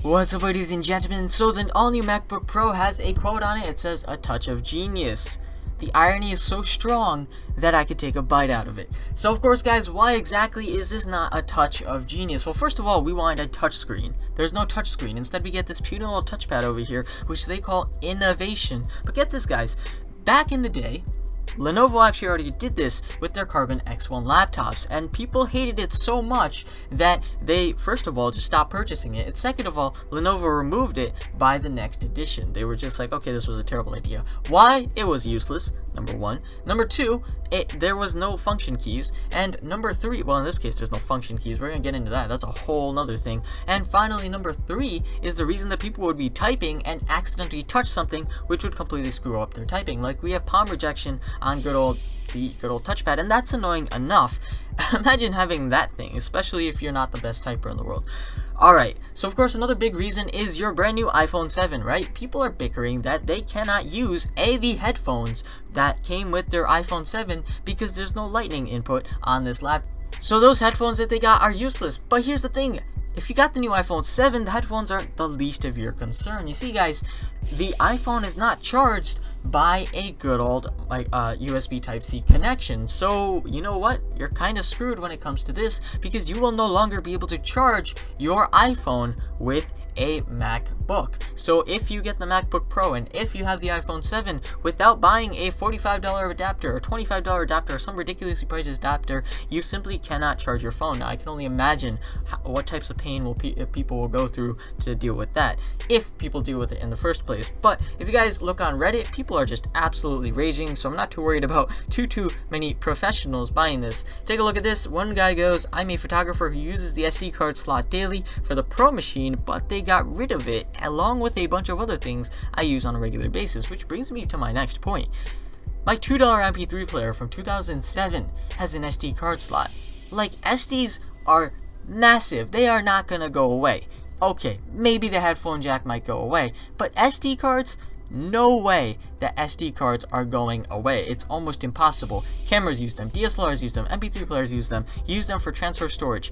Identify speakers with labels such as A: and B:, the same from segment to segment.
A: What's up, ladies and gentlemen? So the all-new MacBook Pro has a quote on it. It says, "A touch of genius." The irony is so strong that I could take a bite out of it. So of course, guys, why exactly is this not a touch of genius? Well, first of all, we wanted a touchscreen. There's no touchscreen. Instead, we get this puny little touchpad over here, which they call innovation. But get this, guys. Back in the day, Lenovo actually already did this with their Carbon X1 laptops, and people hated it so much that they, first of all, just stopped purchasing it, and second of all, Lenovo removed it by the next edition. They were just like, okay, this was a terrible idea. Why? It was useless, number one. Number two, there was no function keys, and number three, well, in this case, there's no function keys. We're gonna get into that. That's a whole nother thing. And finally, number three is the reason that people would be typing and accidentally touch something, which would completely screw up their typing. Like, we have palm rejection on the good old touchpad, and that's annoying enough. Imagine having that thing, especially if you're not the best typer in the world. Alright, so of course another big reason is your brand new iPhone 7, right? People are bickering that they cannot use the headphones that came with their iPhone 7 because there's no lightning input on this laptop. So those headphones that they got are useless. But here's the thing. If you got the new iPhone 7, the headphones aren't the least of your concern. You see, guys, the iPhone is not charged by a good old USB Type-C connection. So, you know what? You're kind of screwed when it comes to this, because you will no longer be able to charge your iPhone with a MacBook. So if you get the MacBook Pro and if you have the iPhone 7 without buying a $45 adapter or $25 adapter or some ridiculously priced adapter, you simply cannot charge your phone. Now, I can only imagine what types of pain people will go through to deal with that, if people deal with it in the first place. But if you guys look on Reddit, people are just absolutely raging, so I'm not too worried about too many professionals buying this. Take a look at this. One guy goes, "I'm a photographer who uses the SD card slot daily for the Pro machine, but they got rid of it along with a bunch of other things I use on a regular basis," which brings me to my next point. My $2 MP3 player from 2007 has an SD card slot. Like, SDs are massive. They are not gonna go away. Okay, maybe the headphone jack might go away, but SD cards, no way that SD cards are going away. It's almost impossible. Cameras use them, DSLRs use them, MP3 players use them for transfer storage.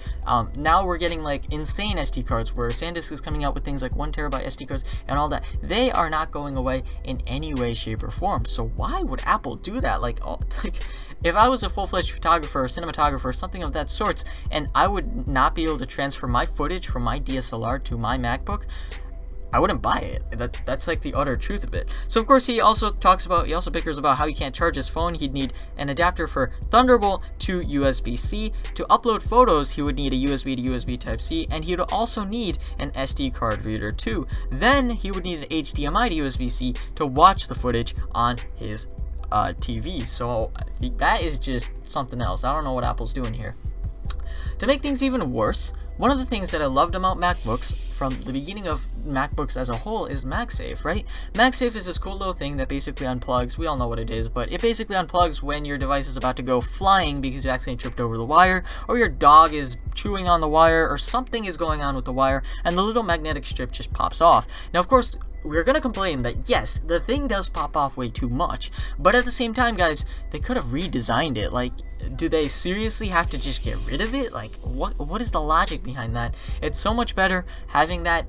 A: Now we're getting like insane SD cards where SanDisk is coming out with things like 1 terabyte SD cards and all that. They are not going away in any way, shape, or form. So why would Apple do that? Like if I was a full-fledged photographer or cinematographer, something of that sorts, and I would not be able to transfer my footage from my DSLR to my MacBook, I wouldn't buy it. That's like the utter truth of it. So of course he also bickers about how you can't charge his phone. He'd need an adapter for Thunderbolt to USB-C. To upload photos, he would need a USB to USB Type-C, and he would also need an SD card reader too. Then he would need an HDMI to USB-C to watch the footage on his TV. So that is just something else. I don't know what Apple's doing here. To make things even worse, one of the things that I loved about MacBooks from the beginning of MacBooks as a whole is MagSafe, right? MagSafe is this cool little thing that basically unplugs. We all know what it is, but it basically unplugs when your device is about to go flying because you accidentally tripped over the wire, or your dog is chewing on the wire, or something is going on with the wire, and the little magnetic strip just pops off. Now, of course, we're going to complain that, yes, the thing does pop off way too much, but at the same time, guys, they could have redesigned it. Like, do they seriously have to just get rid of it? Like, what is the logic behind that? It's so much better having that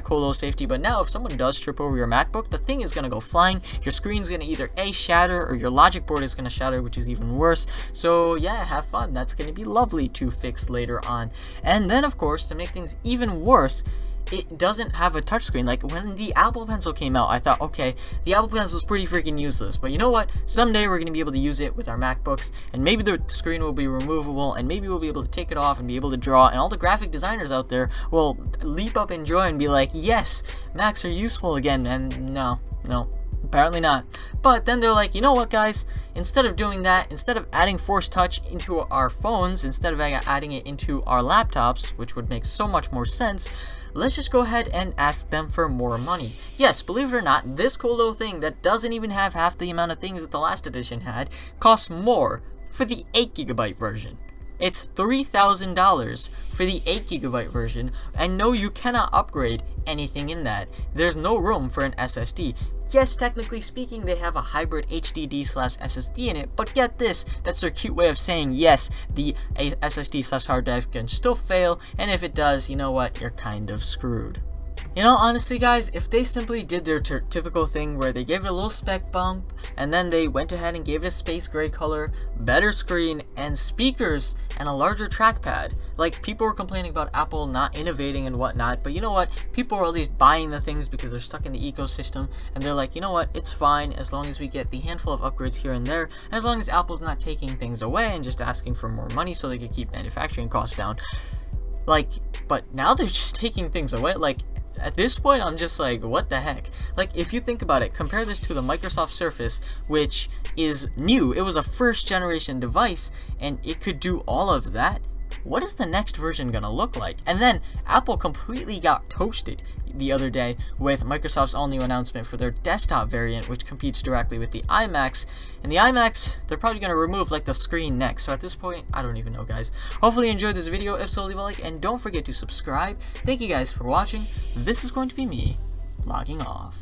A: cool little safety. But now if someone does trip over your MacBook, the thing is going to go flying. Your screen's going to either shatter, or your logic board is going to shatter, which is even worse. So yeah, have fun. That's going to be lovely to fix later on. And then, of course, to make things even worse, it doesn't have a touchscreen. Like, when the Apple Pencil came out, I thought, okay, the Apple Pencil is pretty freaking useless, but you know what? Someday we're going to be able to use it with our MacBooks, and maybe the screen will be removable, and maybe we'll be able to take it off and be able to draw, and all the graphic designers out there will leap up in joy and be like, yes, Macs are useful again. And no, apparently not. But then they're like, you know what, guys? Instead of doing that, instead of adding Force Touch into our phones, instead of adding it into our laptops, which would make so much more sense, let's just go ahead and ask them for more money. Yes, believe it or not, this cool little thing that doesn't even have half the amount of things that the last edition had costs more for the 8GB version. It's $3,000 for the 8GB version, and no, you cannot upgrade anything in that. There's no room for an SSD. Yes, technically speaking, they have a hybrid HDD/SSD in it, but get this, that's their cute way of saying, yes, the SSD/hard drive can still fail, and if it does, you know what, you're kind of screwed. You know, honestly guys, if they simply did their typical thing where they gave it a little spec bump, and then they went ahead and gave it a space gray color, better screen, and speakers, and a larger trackpad. Like, people were complaining about Apple not innovating and whatnot, but you know what, people were at least buying the things because they're stuck in the ecosystem, and they're like, you know what, it's fine as long as we get the handful of upgrades here and there, and as long as Apple's not taking things away and just asking for more money so they can keep manufacturing costs down. Like, but now they're just taking things away. Like, at this point, I'm just like, what the heck? Like, if you think about it, compare this to the Microsoft Surface, which is new. It was a first generation device, and it could do all of that. What is the next version gonna look like? And then Apple completely got toasted the other day with Microsoft's all new announcement for their desktop variant, which competes directly with the iMacs. And the iMacs, they're probably gonna remove like the screen next. So at this point, I don't even know, guys. Hopefully you enjoyed this video. If so, leave a like and don't forget to subscribe. Thank you guys for watching. This is going to be me logging off.